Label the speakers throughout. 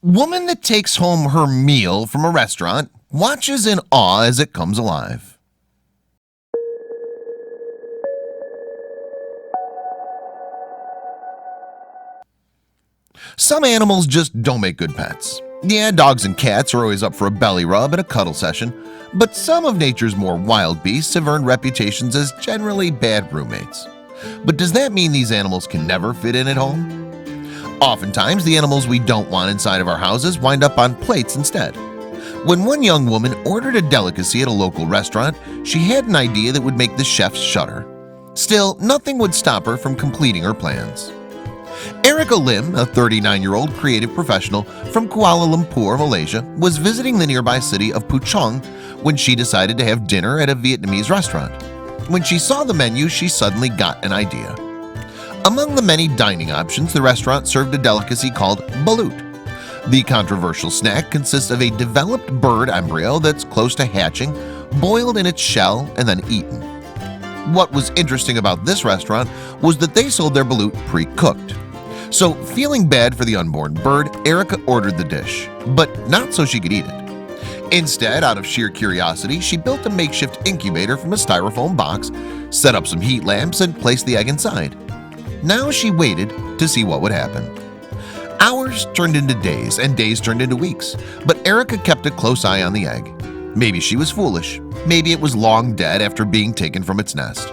Speaker 1: Woman that takes home her meal from a restaurant watches in awe as it comes alive. Some animals just don't make good pets. Yeah, dogs and cats are always up for a belly rub and a cuddle session, but some of nature's more wild beasts have earned reputations as generally bad roommates. But does that mean these animals can never fit in at home? Oftentimes, the animals we don't want inside of our houses wind up on plates instead. When one young woman ordered a delicacy at a local restaurant, she had an idea that would make the chefs shudder. Still, nothing would stop her from completing her plans. Erica Lim, a 39-year-old creative professional from Kuala Lumpur, Malaysia, was visiting the nearby city of Puchong when she decided to have dinner at a Vietnamese restaurant. When she saw the menu, she suddenly got an idea. Among the many dining options, the restaurant served a delicacy called balut. The controversial snack consists of a developed bird embryo that's close to hatching, boiled in its shell, and then eaten. What was interesting about this restaurant was that they sold their balut pre-cooked. So, feeling bad for the unborn bird, Erica ordered the dish, but not so she could eat it. Instead, out of sheer curiosity, she built a makeshift incubator from a styrofoam box, set up some heat lamps, and placed the egg inside. Now she waited to see what would happen. Hours turned into days, and days turned into weeks, but Erica kept a close eye on the egg. Maybe she was foolish. Maybe it was long dead after being taken from its nest.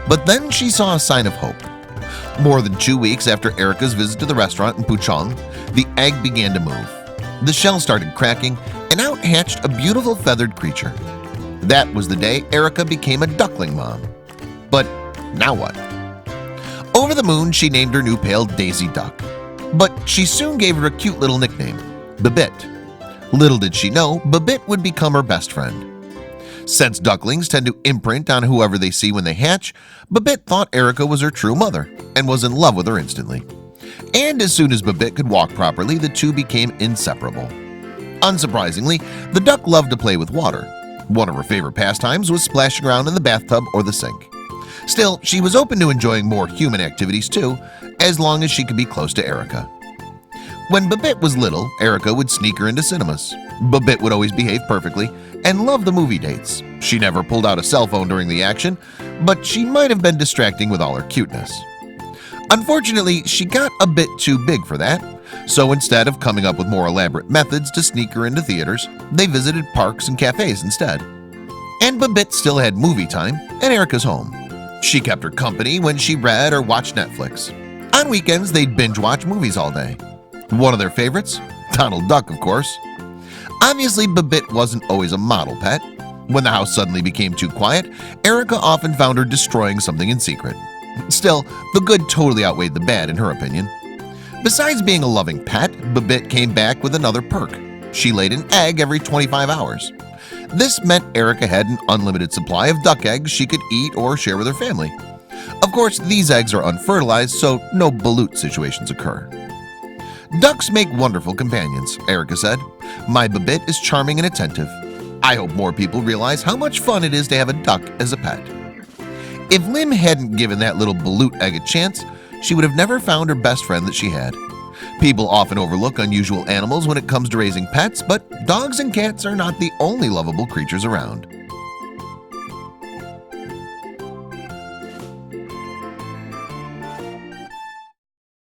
Speaker 1: But then she saw a sign of hope. More than 2 weeks after Erica's visit to the restaurant in Puchong, the egg began to move. The shell started cracking, and out hatched a beautiful feathered creature. That was the day Erica became a duckling mom. But now what? Over the moon, she named her new pale Daisy Duck. But she soon gave her a cute little nickname, Babette. Little did she know, Babette would become her best friend. Since ducklings tend to imprint on whoever they see when they hatch, Babette thought Erica was her true mother and was in love with her instantly. And as soon as Babette could walk properly, the two became inseparable. Unsurprisingly, the duck loved to play with water. One of her favorite pastimes was splashing around in the bathtub or the sink. Still, she was open to enjoying more human activities too, as long as she could be close to Erica. When Babette was little, Erica would sneak her into cinemas. Babette would always behave perfectly and love the movie dates. She never pulled out a cell phone during the action, but she might have been distracting with all her cuteness. Unfortunately, she got a bit too big for that, so instead of coming up with more elaborate methods to sneak her into theaters, they visited parks and cafes instead. And Babette still had movie time at Erica's home. She kept her company when she read or watched Netflix. On weekends, they'd binge watch movies all day. One of their favorites? Donald Duck, of course. Obviously, Babette wasn't always a model pet. When the house suddenly became too quiet, Erica often found her destroying something in secret. Still, the good totally outweighed the bad in her opinion. Besides being a loving pet, Babette came back with another perk. She laid an egg every 25 hours. This meant Erica had an unlimited supply of duck eggs she could eat or share with her family. Of course, these eggs are unfertilized, so no balut situations occur. Ducks make wonderful companions, Erica said. My Babette is charming and attentive. I hope more people realize how much fun it is to have a duck as a pet. If Lim hadn't given that little balut egg a chance, she would have never found her best friend that she had. People often overlook unusual animals when it comes to raising pets, but dogs and cats are not the only lovable creatures around.